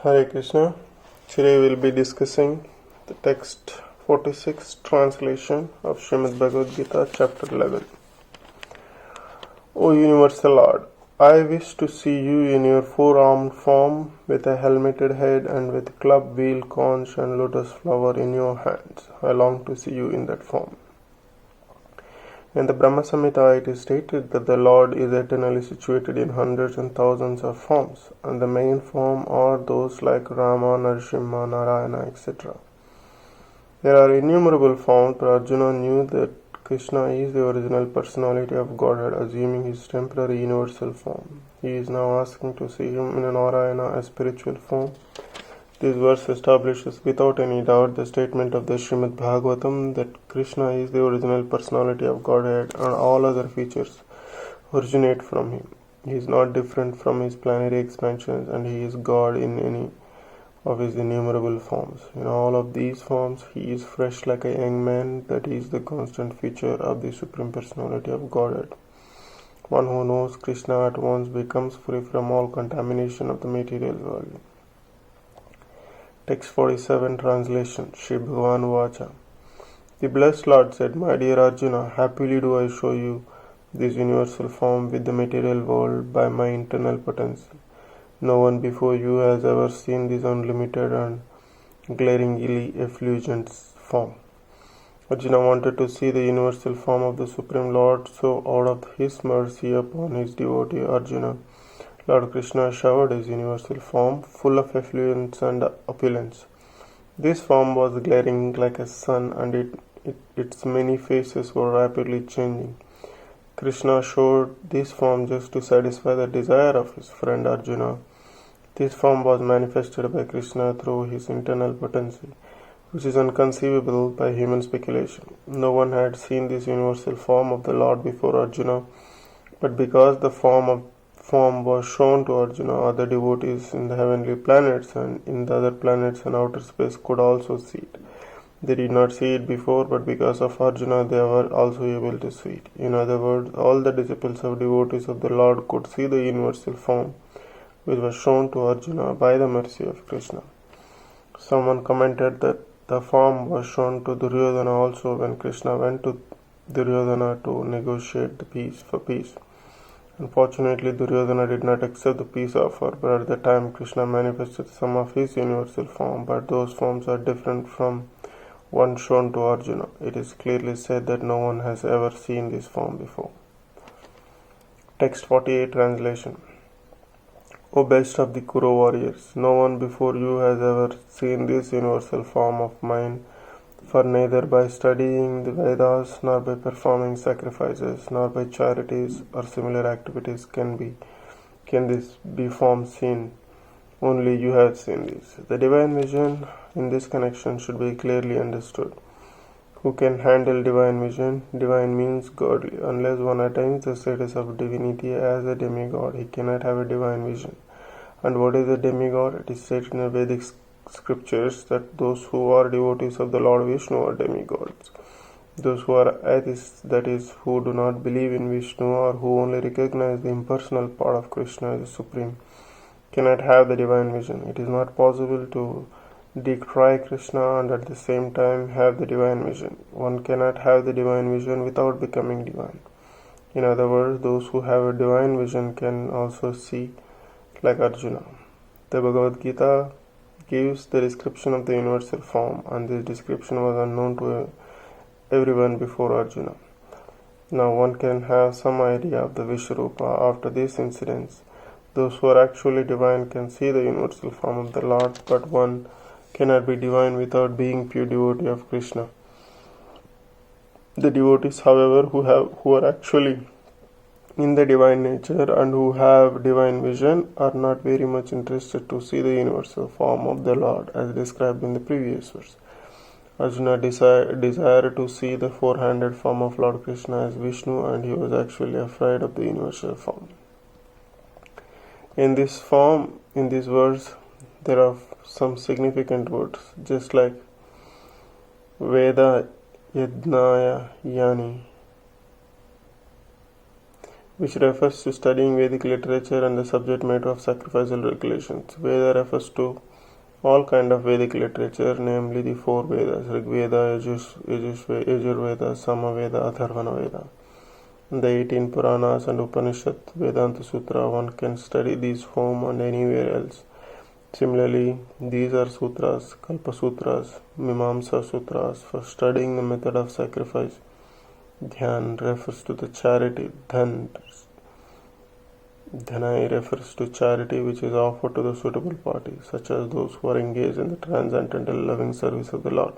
Hare Krishna. Today we'll be discussing the text 46 translation of Srimad Bhagavad-Gita chapter 11. O Universal Lord, I wish to see you in your four-armed form with a helmeted head and with club, wheel, conch and lotus flower in your hands. I long to see you in that form. In the Brahma Samhita it is stated that the Lord is eternally situated in hundreds and thousands of forms, and the main form are those like Rama, Narasimha, Narayana, etc. There are innumerable forms, but Arjuna knew that Krishna is the original personality of Godhead, assuming his temporary universal form. He is now asking to see him in a Narayana, a spiritual form. This verse establishes without any doubt the statement of the Srimad Bhagavatam that Krishna is the original personality of Godhead and all other features originate from him. He is not different from his planetary expansions, and he is God in any of his innumerable forms. In all of these forms, he is fresh like a young man, that is the constant feature of the Supreme Personality of Godhead. One who knows Krishna at once becomes free from all contamination of the material world. Text 47 translation. Shri Bhagavan Vacha. The blessed Lord said, My dear Arjuna, happily do I show you this universal form with the material world by my internal potency. No one before you has ever seen this unlimited and glaringly effulgent form. Arjuna wanted to see the universal form of the Supreme Lord, so out of his mercy upon his devotee Arjuna, Lord Krishna showered his universal form, full of effluence and opulence. This form was glaring like a sun, and its many faces were rapidly changing. Krishna showed this form just to satisfy the desire of his friend Arjuna. This form was manifested by Krishna through his internal potency, which is inconceivable by human speculation. No one had seen this universal form of the Lord before Arjuna, but because the form was shown to Arjuna, other devotees in the heavenly planets and in the other planets and outer space could also see it. They did not see it before, but because of Arjuna they were also able to see it. In other words, all the disciples of devotees of the Lord could see the universal form which was shown to Arjuna by the mercy of Krishna. Someone commented that the form was shown to Duryodhana also when Krishna went to Duryodhana to negotiate the peace. Unfortunately, Duryodhana did not accept the peace offer, but at the time Krishna manifested some of his universal form, but those forms are different from one shown to Arjuna. It is clearly said that no one has ever seen this form before. Text 48 translation. O best of the Kuru warriors, no one before you has ever seen this universal form of mine, for neither by studying the Vedas, nor by performing sacrifices, nor by charities or similar activities can this be form seen. Only you have seen this. The divine vision in this connection should be clearly understood. Who can handle divine vision? Divine means godly. Unless one attains the status of divinity as a demigod, he cannot have a divine vision. And what is a demigod? It is stated in the Vedic scriptures that those who are devotees of the Lord Vishnu are demigods. Those who are atheists, that is, who do not believe in Vishnu or who only recognize the impersonal part of Krishna as the Supreme, cannot have the divine vision. It is not possible to decry Krishna and at the same time have the divine vision. One cannot have the divine vision without becoming divine. In other words, those who have a divine vision can also see like Arjuna. The Bhagavad-Gita gives the description of the universal form, and this description was unknown to everyone before Arjuna. Now one can have some idea of the Vishwarupa after these incidents. Those who are actually divine can see the universal form of the Lord, but one cannot be divine without being pure devotee of Krishna. The devotees, however, who are actually in the divine nature and who have divine vision are not very much interested to see the universal form of the Lord as described in the previous verse. Arjuna desired to see the four-handed form of Lord Krishna as Vishnu, and he was actually afraid of the universal form. In this verse, there are some significant words, just like Veda Yajnaya Yani, which refers to studying Vedic literature and the subject matter of sacrificial regulations. Veda refers to All kind of Vedic literature, namely the four Vedas, Rig Veda, Yajurveda, Samaveda, Atharvana Veda, the 18 Puranas and Upanishad, Vedanta Sutra, one can study these home and anywhere else. Similarly, these are sutras, Kalpa Sutras, Mimamsa Sutras for studying the method of sacrifice. Dhyan refers to the charity, Dhanai refers to charity which is offered to the suitable party, such as those who are engaged in the transcendental loving service of the Lord.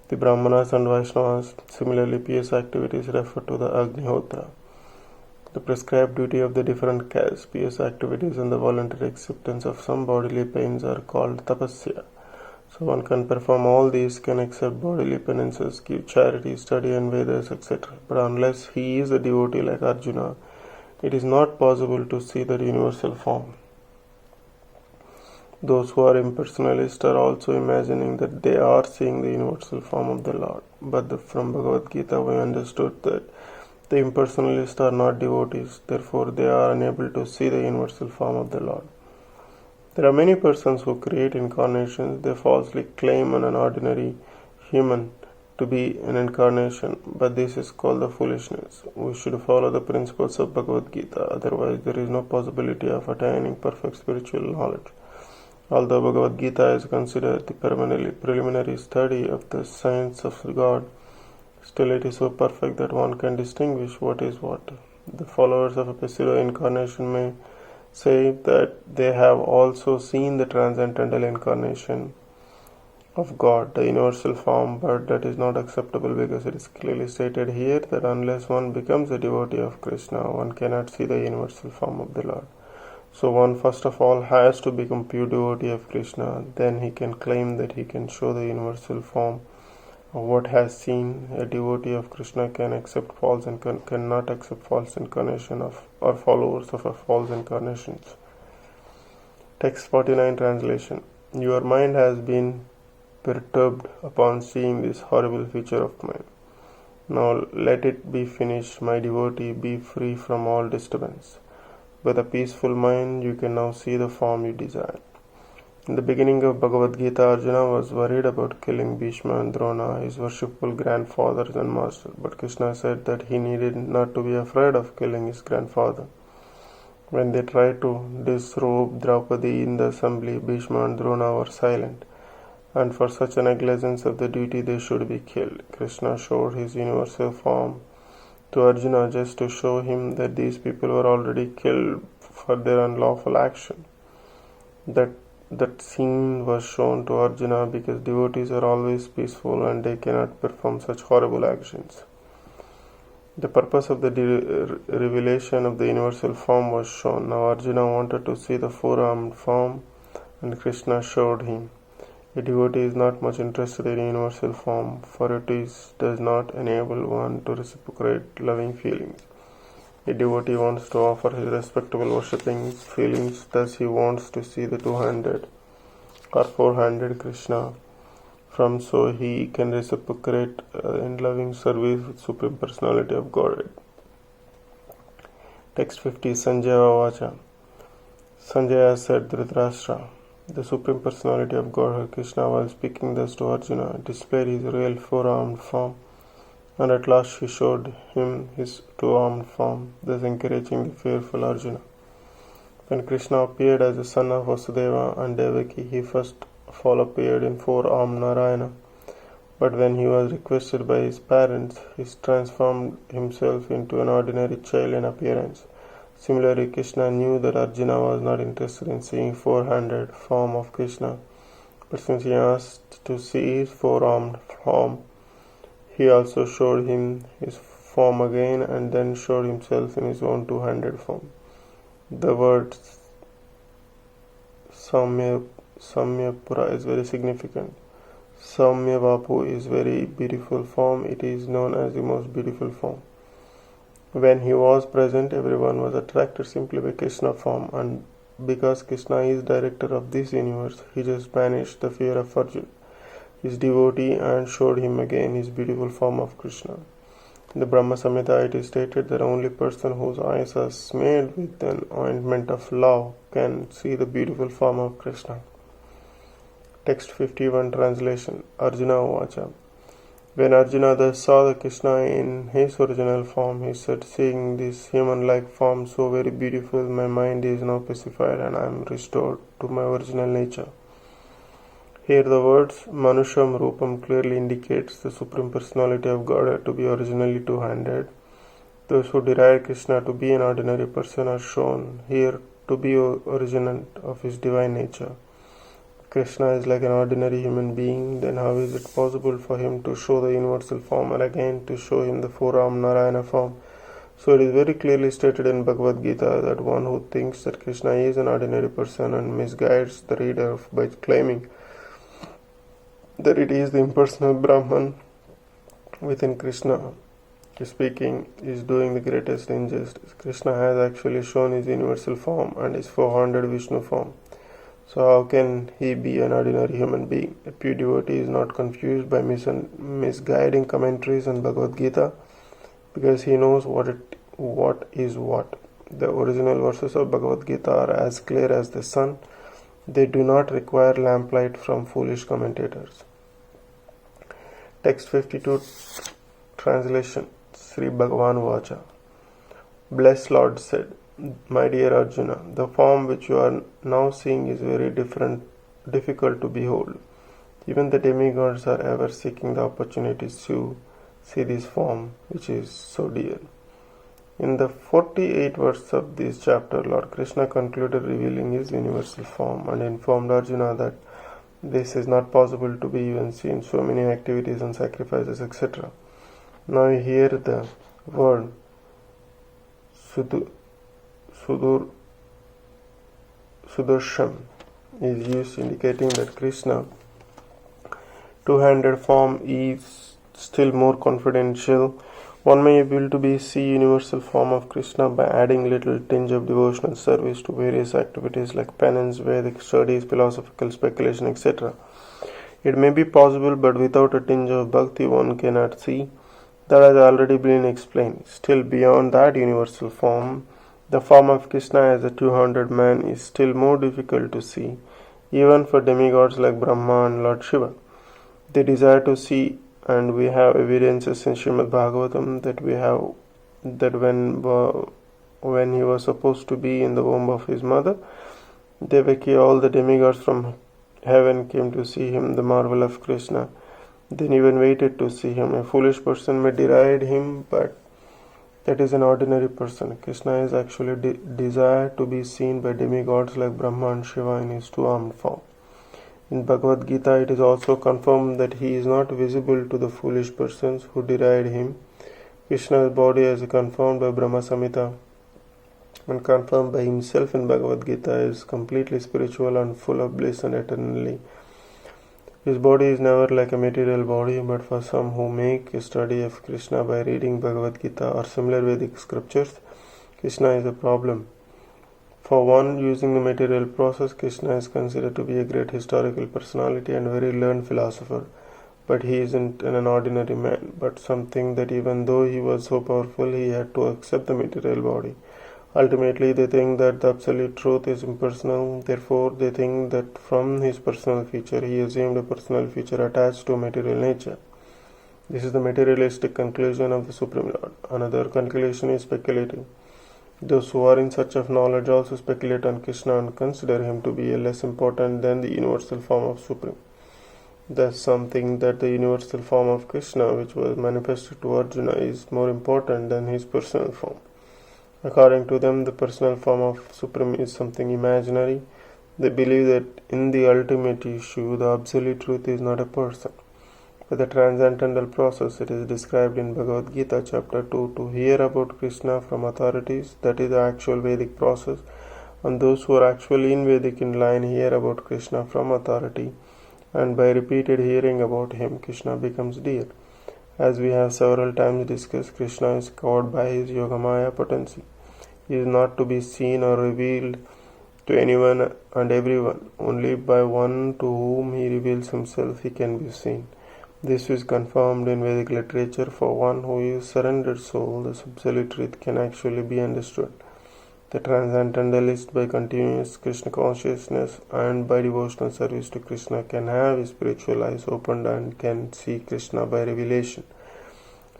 The Brahmanas and Vaishnavas, similarly, pious activities refer to the Agnihotra. The prescribed duty of the different castes, pious activities, and the voluntary acceptance of some bodily pains are called tapasya. So one can perform all these, can accept bodily penances, give charity, study and Vedas, etc. But unless he is a devotee like Arjuna, it is not possible to see the universal form. Those who are impersonalists are also imagining that they are seeing the universal form of the Lord. But from Bhagavad-Gita we understood that the impersonalists are not devotees, therefore they are unable to see the universal form of the Lord. There are many persons who create incarnations. They falsely claim an ordinary human to be an incarnation, but this is called the foolishness. We should follow the principles of Bhagavad-Gita, otherwise there is no possibility of attaining perfect spiritual knowledge. Although Bhagavad-Gita is considered the preliminary study of the science of God, still it is so perfect that one can distinguish what is what. The followers of a pseudo incarnation may say that they have also seen the transcendental incarnation of God, the universal form, but that is not acceptable because it is clearly stated here that unless one becomes a devotee of Krishna, one cannot see the universal form of the Lord. So one first of all has to become pure devotee of Krishna, then he can claim that he can show the universal form of what has seen. A devotee of Krishna can accept false and cannot accept false incarnation of or followers of a false incarnations. Text 49 translation. Your mind has been perturbed upon seeing this horrible feature of mine. Now let it be finished, my devotee, be free from all disturbance. With a peaceful mind, you can now see the form you desire. In the beginning of Bhagavad-Gita, Arjuna was worried about killing Bhishma and Drona, his worshipful grandfathers and master. But Krishna said that he needed not to be afraid of killing his grandfather. When they tried to disrobe Draupadi in the assembly, Bhishma and Drona were silent, and for such a negligence of the duty they should be killed. Krishna showed his universal form to Arjuna just to show him that these people were already killed for their unlawful action. That scene was shown to Arjuna because devotees are always peaceful and they cannot perform such horrible actions. The purpose of the revelation of the universal form was shown. Now Arjuna wanted to see the four-armed form, and Krishna showed him. A devotee is not much interested in universal form, for it does not enable one to reciprocate loving feelings. A devotee wants to offer his respectable worshipping feelings, thus he wants to see the two-handed or four-handed Krishna, from so he can reciprocate in loving service with Supreme Personality of Godhead. Text 50. Sanjaya Vacha. Sanjaya said, Dhritarashtra, the Supreme Personality of Godhead Krishna, while speaking thus to Arjuna, displayed his real four-armed form, and at last he showed him his two-armed form, thus encouraging the fearful Arjuna. When Krishna appeared as the son of Vasudeva and Devaki, he first of all appeared in four-armed Narayana. But when he was requested by his parents, he transformed himself into an ordinary child in appearance. Similarly, Krishna knew that Arjuna was not interested in seeing four-handed form of Krishna, but since he asked to see his four-armed form, he also showed him his form again and then showed himself in his own two-handed form. The word Samyapura is very significant. Samyavapu is very beautiful form. It is known as the most beautiful form. When he was present, everyone was attracted simply by Krishna form, and because Krishna is director of this universe, he just banished the fear of Arjuna, his devotee, and showed him again his beautiful form of Krishna. In the Brahma Samhita it is stated that only person whose eyes are smeared with an ointment of love can see the beautiful form of Krishna. Text 51 translation. Arjuna Vacha. When Arjuna thus saw the Krishna in his original form, he said, seeing this human-like form so very beautiful, my mind is now pacified and I am restored to my original nature. Here the words Manusham Rupam clearly indicates the Supreme Personality of Godhead to be originally two-handed. Those who derive Krishna to be an ordinary person are shown here to be originant of his divine nature. Krishna is like an ordinary human being, then how is it possible for him to show the universal form and again to show him the four-armed Narayana form? So it is very clearly stated in Bhagavad-Gita that one who thinks that Krishna is an ordinary person and misguides the reader by claiming that it is the impersonal Brahman within Krishna speaking is doing the greatest injustice. Krishna has actually shown his universal form and his four-handed Vishnu form. So how can he be an ordinary human being? A pure devotee is not confused by misguiding commentaries on Bhagavad-Gita because he knows what is what. The original verses of Bhagavad-Gita are as clear as the sun. They do not require lamplight from foolish commentators. Text 52 translation. Sri Bhagavan Vacha. Blessed Lord said, my dear Arjuna, the form which you are now seeing is very difficult to behold. Even the demigods are ever seeking the opportunities to see this form which is so dear. In the 48th verse of this chapter, Lord Krishna concluded revealing his universal form and informed Arjuna that this is not possible to be even seen, so many activities and sacrifices, etc. Now here the word Sudarsham is used, indicating that Krishna two-handed form is still more confidential. One may be able to see universal form of Krishna by adding little tinge of devotional service to various activities like penance, Vedic studies, philosophical speculation, etc. It may be possible, but without a tinge of bhakti one cannot see. That has already been explained. Still beyond that universal form, the form of Krishna as a two-handed man is still more difficult to see, even for demigods like Brahma and Lord Shiva. They desire to see, and we have evidences in Srimad Bhagavatam that when he was supposed to be in the womb of his mother, Devaki, all the demigods from heaven came to see him, the marvel of Krishna. Then even waited to see him. A foolish person may deride him, but that is an ordinary person. Krishna is actually desired to be seen by demigods like Brahma and Shiva in his two-armed form. In Bhagavad-Gita, it is also confirmed that he is not visible to the foolish persons who deride him. Krishna's body, as confirmed by Brahma Samhita and confirmed by himself in Bhagavad-Gita, is completely spiritual and full of bliss and eternally. His body is never like a material body, but for some who make a study of Krishna by reading Bhagavad-Gita or similar Vedic scriptures, Krishna is a problem. For one using the material process, Krishna is considered to be a great historical personality and very learned philosopher. But he isn't an ordinary man, but something that even though he was so powerful, he had to accept the material body. Ultimately, they think that the absolute truth is impersonal. Therefore, they think that from his personal feature, he assumed a personal feature attached to material nature. This is the materialistic conclusion of the Supreme Lord. Another conclusion is speculative. Those who are in search of knowledge also speculate on Krishna and consider him to be less important than the universal form of Supreme. Thus, some think that the universal form of Krishna, which was manifested to Arjuna, is more important than his personal form. According to them, the personal form of Supreme is something imaginary. They believe that in the ultimate issue, the absolute truth is not a person, but the transcendental process. It is described in Bhagavad-Gita chapter 2 to hear about Krishna from authorities, that is the actual Vedic process, and those who are actually in Vedic in line hear about Krishna from authority, and by repeated hearing about him, Krishna becomes dear. As we have several times discussed, Krishna is covered by his Yogamaya potency. He is not to be seen or revealed to anyone and everyone. Only by one to whom he reveals himself he can be seen. This is confirmed in Vedic literature. For one who is surrendered soul, the absolute truth can actually be understood. The transcendentalist, by continuous Krishna consciousness and by devotional service to Krishna, can have his spiritual eyes opened and can see Krishna by revelation.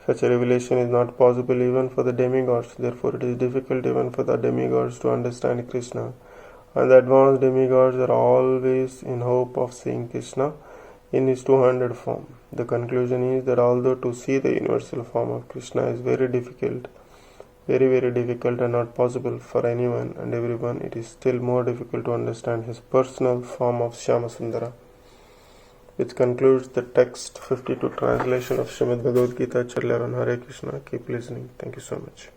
Such a revelation is not possible even for the demigods, therefore it is difficult even for the demigods to understand Krishna. And the advanced demigods are always in hope of seeing Krishna in his two-handed form. The conclusion is that although to see the universal form of Krishna is very difficult, very difficult and not possible for anyone and everyone, it is still more difficult to understand his personal form of Shyamasundara. Which concludes the text 52 translation of Srimad Bhagavad-Gita. Hare Krishna. Keep listening. Thank you so much.